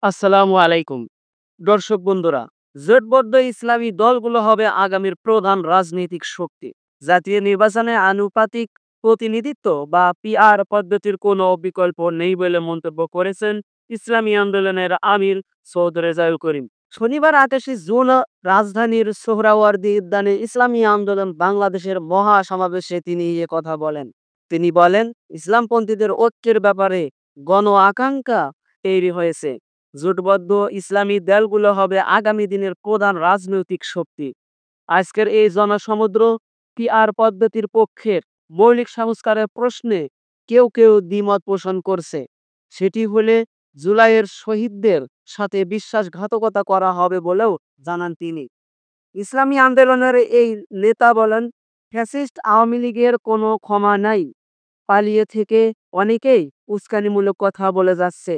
আসসালামু আলাইকুম দর্শক বন্ধুরা। জোটবদ্ধ ইসলামী দলগুলো হবে আগামীর প্রধান রাজনৈতিক শক্তি। জাতীয় নির্বাচনে আনুপাতিক প্রতিনিধিত্ব বা পিআর পদ্ধতির কোনো বিকল্প নেই বলে মন্তব্য করেছেন ইসলামী আন্দোলনের আমির সৌদ রেজাউল করিম। শনিবার 28 জুন রাজধানীর সোহরাওয়ার্দী উদ্যানে ইসলামী আন্দোলন বাংলাদেশের মহা সমাবেশে তিনি এ কথা বলেন। তিনি বলেন, ইসলামপন্থীদের ঐক্যের ব্যাপারে গণ আকাঙ্ক্ষা তৈরি হয়েছে। জোটবদ্ধ ইসলামী দলগুলো হবে আগামী দিনের প্রধান রাজনৈতিক শক্তি। আজকের এই জনসমুদ্র পিআর পদ্ধতির পক্ষের মৌলিক সংস্কারের প্রশ্নে কেউ কেউ দ্বিমত পোষণ করছে। সেটি হলে জুলাইয়ের শহীদদের সাথে বিশ্বাসঘাতকতা করা হবে বলেও জানান তিনি। ইসলামী আন্দোলনের এই নেতা বলেন, ফ্যাসিস্ট আওয়ামী লীগের কোনো ক্ষমা নাই। পালিয়ে থেকে অনেকেই উস্কানিমূলক কথা বলে যাচ্ছে।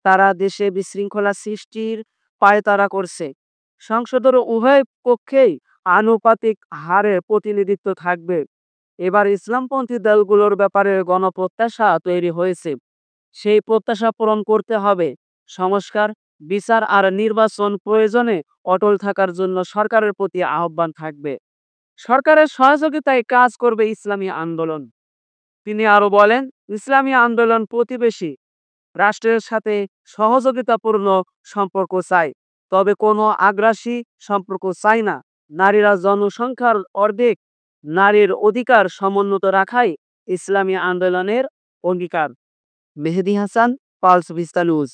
তারা দেশে বিশৃঙ্খলা সৃষ্টির পায়তারা করছে। সংসদের উভয় পক্ষেই আনুপাতিক হারে প্রতিনিধিত্ব থাকবে। এবার ইসলামপন্থী দলগুলোর ব্যাপারে গণপ্রত্যাশা তৈরি হয়েছে। সেই প্রত্যাশা পূরণ করতে হবে। সংস্কার, বিচার আর নির্বাচন প্রয়োজনে অটল থাকার জন্য সরকারের প্রতি আহ্বান থাকবে। সরকারের সহযোগিতায় কাজ করবে ইসলামী আন্দোলন। তিনি আরো বলেন, ইসলামী আন্দোলন প্রতিবেশী রাষ্ট্রের সাথে সহযোগিতাপূর্ণ সম্পর্ক চায়, তবে কোনো আগ্রাসী সম্পর্ক চায় না। নারীরা জনসংখ্যার অর্ধেক, নারীর অধিকার সমুন্নত রাখাই ইসলামী আন্দোলনের অঙ্গীকার। মেহেদী হাসান, পালস ভিস্তা নিউজ।